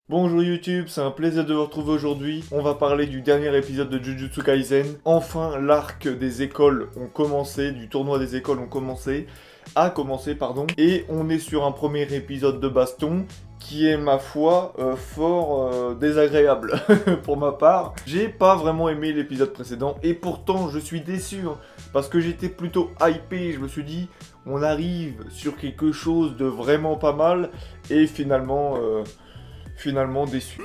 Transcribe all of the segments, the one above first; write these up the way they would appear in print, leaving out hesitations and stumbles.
Bonjour YouTube, c'est un plaisir de vous retrouver aujourd'hui. On va parler du dernier épisode de Jujutsu Kaisen. Enfin, l'arc des écoles ont commencé, du tournoi des écoles a commencé, pardon. Et on est sur un premier épisode de baston qui est, ma foi, fort désagréable pour ma part. J'ai pas vraiment aimé l'épisode précédent et pourtant je suis déçu hein, parce que j'étais plutôt hypé. Je me suis dit, on arrive sur quelque chose de vraiment pas mal et finalement déçu.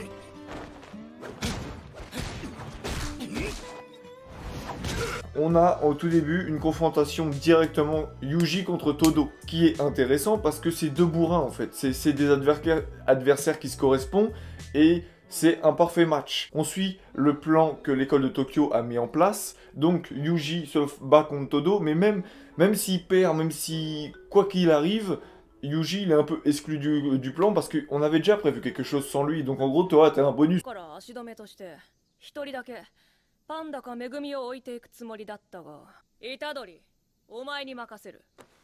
On a au tout début une confrontation directement Yuji contre Todo, qui est intéressant parce que c'est deux bourrins en fait, c'est des adversaires qui se correspondent et c'est un parfait match. On suit le plan que l'école de Tokyo a mis en place, donc Yuji se bat contre Todo, mais même s'il perd, même si quoi qu'il arrive, Yuji il est un peu exclu du plan parce qu'on avait déjà prévu quelque chose sans lui, donc en gros toi t'as un bonus. パンダかめぐみを置いていくつもりだったが、虎杖、お前に任せる。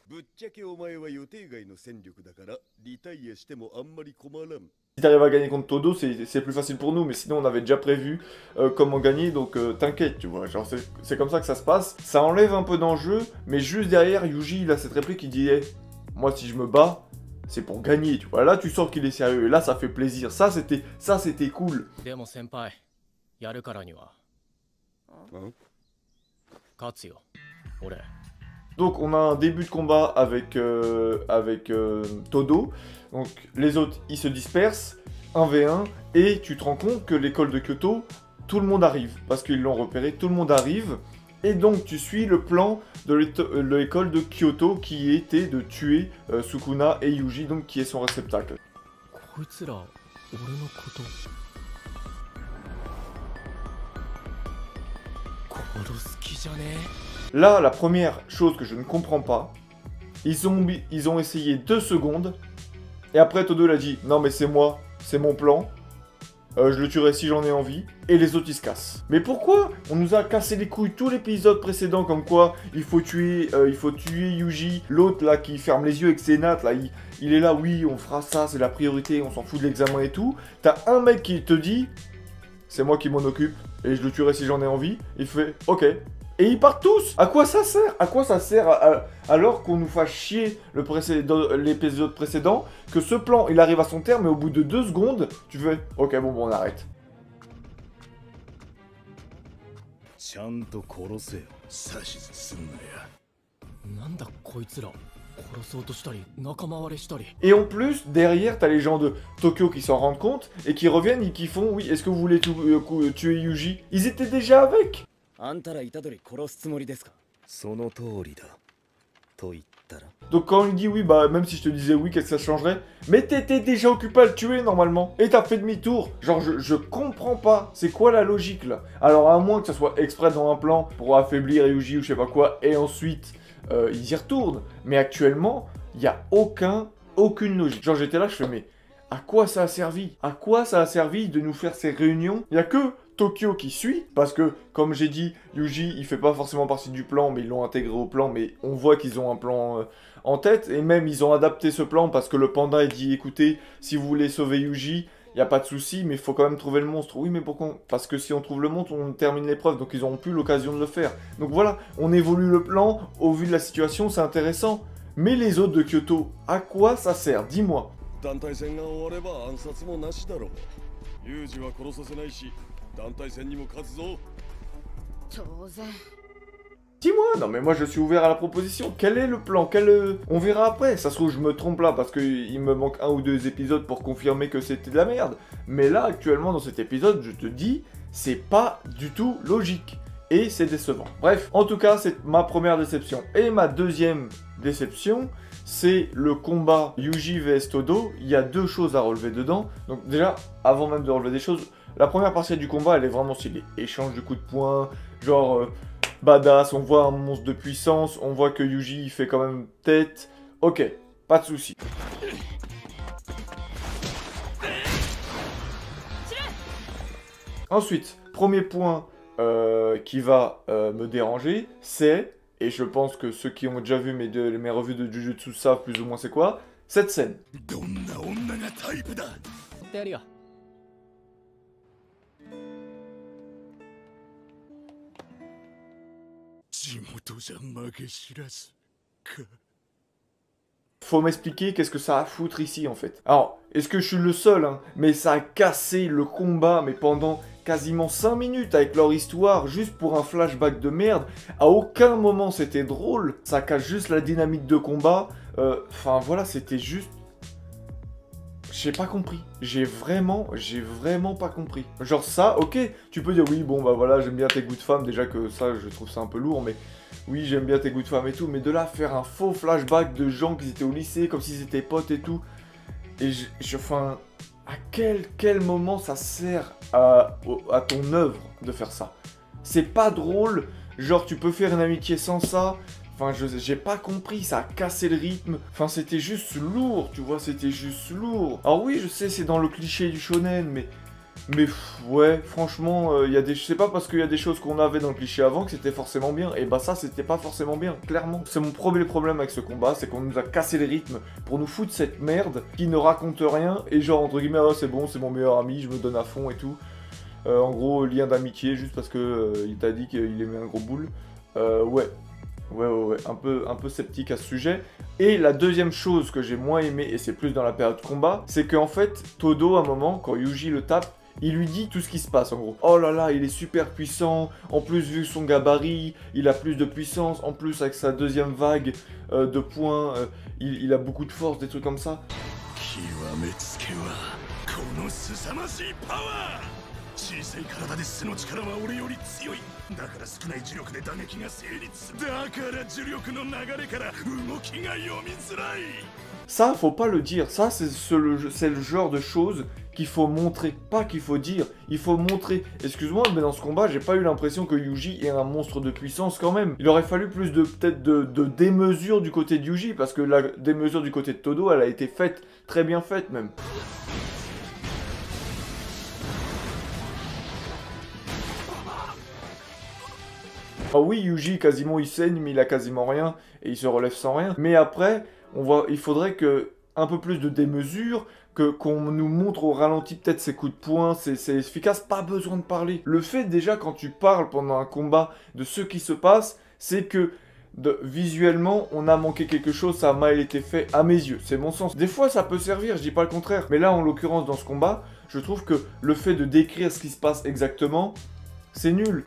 ぶっちゃけお前は予定外の戦力だからリタイアしてもあんまり困らん。 Si t'arrives à gagner contre Todo, c'est plus facile pour nous, mais sinon on avait déjà prévu comment gagner, donc t'inquiète, tu vois, genre c'est comme ça que ça se passe. Ça enlève un peu d'enjeu, mais juste derrière, Yuji, il a cette réplique qui dit hey, « Moi, si je me bats, c'est pour gagner, tu vois. » Là, tu sens qu'il est sérieux, et là, ça fait plaisir. Ça, c'était cool. Donc on a un début de combat avec Todo, donc les autres ils se dispersent, 1v1, et tu te rends compte que l'école de Kyoto, tout le monde arrive, parce qu'ils l'ont repéré, tout le monde arrive, et donc tu suis le plan de l'école de Kyoto qui était de tuer Sukuna et Yuji, donc qui est son réceptacle. Là, la première chose que je ne comprends pas, ils ont essayé 2 secondes, et après Todo l'a dit, non mais c'est moi, c'est mon plan, je le tuerai si j'en ai envie, et les autres ils se cassent. Mais pourquoi on nous a cassé les couilles tout l'épisode précédent comme quoi il faut tuer Yuji, l'autre là qui ferme les yeux avec ses nattes, là il est là, oui on fera ça, c'est la priorité, on s'en fout de l'examen et tout. T'as un mec qui te dit, c'est moi qui m'en occupe, et je le tuerai si j'en ai envie, il fait, ok. Et ils partent tous. À quoi ça sert? À quoi ça sert alors qu'on nous fasse chier l'épisode précédent, que ce plan, il arrive à son terme, et au bout de 2 secondes, tu fais, ok, bon, on arrête. Et en plus, derrière, t'as les gens de Tokyo qui s'en rendent compte, et qui reviennent et qui font, oui, est-ce que vous voulez tuer Yuji? Ils étaient déjà avec. Donc quand il dit oui, bah même si je te disais oui, qu'est-ce que ça changerait? Mais t'étais déjà occupé à le tuer normalement, et t'as fait demi-tour. Genre je comprends pas, c'est quoi la logique là? Alors à moins que ça soit exprès dans un plan pour affaiblir Yuji ou je sais pas quoi, et ensuite ils y retournent. Mais actuellement, il y a aucune logique. Genre j'étais là, je fais mais à quoi ça a servi? À quoi ça a servi de nous faire ces réunions? Il y a que Tokyo qui suit, parce que, comme j'ai dit, Yuji, il fait pas forcément partie du plan, mais ils l'ont intégré au plan, mais on voit qu'ils ont un plan en tête, et même ils ont adapté ce plan, parce que le panda, il dit, écoutez, si vous voulez sauver Yuji, il n'y a pas de souci, mais il faut quand même trouver le monstre. Oui, mais pourquoi? Parce que si on trouve le monstre, on termine l'épreuve, donc ils n'auront plus l'occasion de le faire. Donc voilà, on évolue le plan, au vu de la situation, c'est intéressant. Mais les autres de Kyoto, à quoi ça sert? Dis-moi. Dis-moi, non mais moi je suis ouvert à la proposition. Quel est le plan? On verra après. Ça se trouve je me trompe là parce qu'il me manque 1 ou 2 épisodes pour confirmer que c'était de la merde. Mais là actuellement dans cet épisode, je te dis, c'est pas du tout logique. Et c'est décevant. Bref, en tout cas c'est ma première déception. Et ma deuxième déception, c'est le combat Yuji vs Todo. Il y a 2 choses à relever dedans. Donc déjà, avant même de relever des choses, la première partie du combat, elle est vraiment stylée. Échange de coups de poing, genre badass, on voit un monstre de puissance, on voit que Yuji il fait quand même tête. Ok, pas de souci. Ensuite, premier point qui va me déranger, c'est, et je pense que ceux qui ont déjà vu mes revues de Jujutsu savent plus ou moins c'est quoi, cette scène. Faut m'expliquer qu'est-ce que ça a à foutre ici en fait. Alors, est-ce que je suis le seul, hein, mais ça a cassé le combat, mais pendant quasiment 5 minutes avec leur histoire, juste pour un flashback de merde. À aucun moment c'était drôle, ça casse juste la dynamique de combat. Enfin voilà, c'était juste... J'ai pas compris. J'ai vraiment pas compris. Genre ça, ok, tu peux dire oui, bon bah voilà, j'aime bien tes goûts de femme, déjà que ça, je trouve ça un peu lourd, mais oui, j'aime bien tes goûts de femme et tout, mais de là faire un faux flashback de gens qui étaient au lycée, comme s'ils étaient potes et tout, et enfin, à quel moment ça sert à ton œuvre de faire ça? C'est pas drôle, genre tu peux faire une amitié sans ça. Enfin, j'ai pas compris, ça a cassé le rythme. Enfin, c'était juste lourd, tu vois, c'était juste lourd. Alors oui, je sais, c'est dans le cliché du shonen, mais ouais, franchement, il y a des... C'est pas parce qu'il y a des choses qu'on avait dans le cliché avant que c'était forcément bien. Et bah ça, c'était pas forcément bien, clairement. C'est mon premier problème avec ce combat, c'est qu'on nous a cassé le rythme pour nous foutre cette merde qui ne raconte rien. Et genre, entre guillemets, oh, c'est bon, c'est mon meilleur ami, je me donne à fond et tout. En gros, lien d'amitié, juste parce que il t'a dit qu'il aimait un gros boule. Ouais, un peu sceptique à ce sujet. Et la deuxième chose que j'ai moins aimé, et c'est plus dans la période combat, c'est qu'en fait, Todo, à un moment, quand Yuji le tape, il lui dit tout ce qui se passe en gros. Oh là là, il est super puissant, en plus vu son gabarit, il a plus de puissance, en plus avec sa deuxième vague de points, il a beaucoup de force, des trucs comme ça. Ça, faut pas le dire. Ça, c'est le genre de choses qu'il faut montrer. Pas qu'il faut dire, il faut montrer. Excuse-moi, mais dans ce combat, j'ai pas eu l'impression que Yuji est un monstre de puissance quand même. Il aurait fallu plus de, peut-être de démesure du côté de Yuji, parce que la démesure du côté de Todo, elle a été faite, très bien faite même. Ah oui, Yuji, quasiment il saigne, mais il a quasiment rien, et il se relève sans rien. Mais après, il faudrait que un peu plus de démesure, qu'on nous montre au ralenti peut-être ses coups de poing, c'est efficace, pas besoin de parler. Le fait déjà quand tu parles pendant un combat de ce qui se passe, c'est que visuellement, on a manqué quelque chose, ça a mal été fait à mes yeux, c'est mon sens. Des fois, ça peut servir, je dis pas le contraire, mais là, en l'occurrence, dans ce combat, je trouve que le fait de décrire ce qui se passe exactement, c'est nul.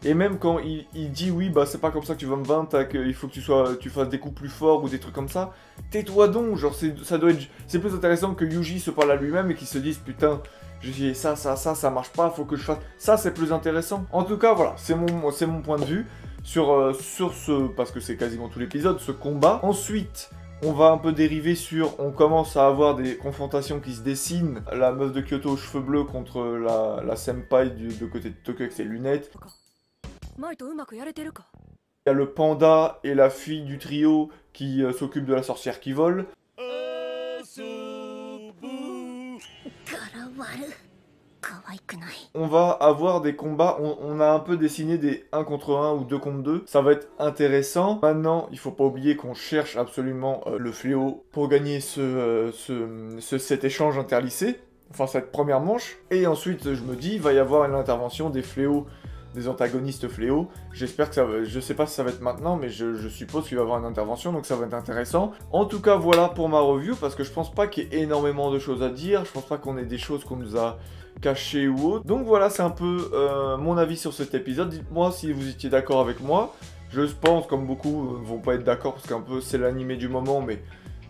Et même quand il dit oui, bah c'est pas comme ça que tu vas me vaincre, il faut que tu fasses des coups plus forts ou des trucs comme ça, tais-toi donc, genre ça doit être... C'est plus intéressant que Yuji se parle à lui-même et qu'il se dise putain, j'ai ça marche pas, faut que je fasse... Ça c'est plus intéressant. En tout cas voilà, c'est mon point de vue sur ce... Parce que c'est quasiment tout l'épisode, ce combat. Ensuite... On va un peu dériver sur... On commence à avoir des confrontations qui se dessinent. La meuf de Kyoto aux cheveux bleus contre la senpai de côté de Tokyo avec ses lunettes. Il y a le panda et la fille du trio qui s'occupe de la sorcière qui vole. On va avoir des combats, on a un peu dessiné des 1 contre 1 ou 2 contre 2, ça va être intéressant. Maintenant, il faut pas oublier qu'on cherche absolument le fléau pour gagner cet échange interlycé, enfin cette première manche. Et ensuite, je me dis, il va y avoir une intervention des fléaux, des antagonistes fléaux. J'espère que ça va... Je sais pas si ça va être maintenant, mais je suppose qu'il va y avoir une intervention, donc ça va être intéressant. En tout cas, voilà pour ma review, parce que je pense pas qu'il y ait énormément de choses à dire. Je pense pas qu'on ait des choses qu'on nous a cachées ou autres. Donc voilà, c'est un peu mon avis sur cet épisode. Dites-moi si vous étiez d'accord avec moi. Je pense, comme beaucoup ne vont pas être d'accord, parce qu'un peu c'est l'animé du moment, mais...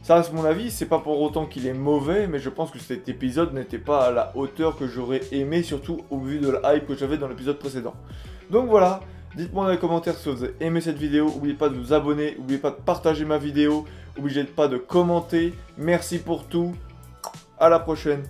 Ça reste mon avis, c'est pas pour autant qu'il est mauvais, mais je pense que cet épisode n'était pas à la hauteur que j'aurais aimé, surtout au vu de la hype que j'avais dans l'épisode précédent. Donc voilà, dites-moi dans les commentaires si vous avez aimé cette vidéo, n'oubliez pas de vous abonner, n'oubliez pas de partager ma vidéo, n'oubliez pas de commenter, merci pour tout, à la prochaine.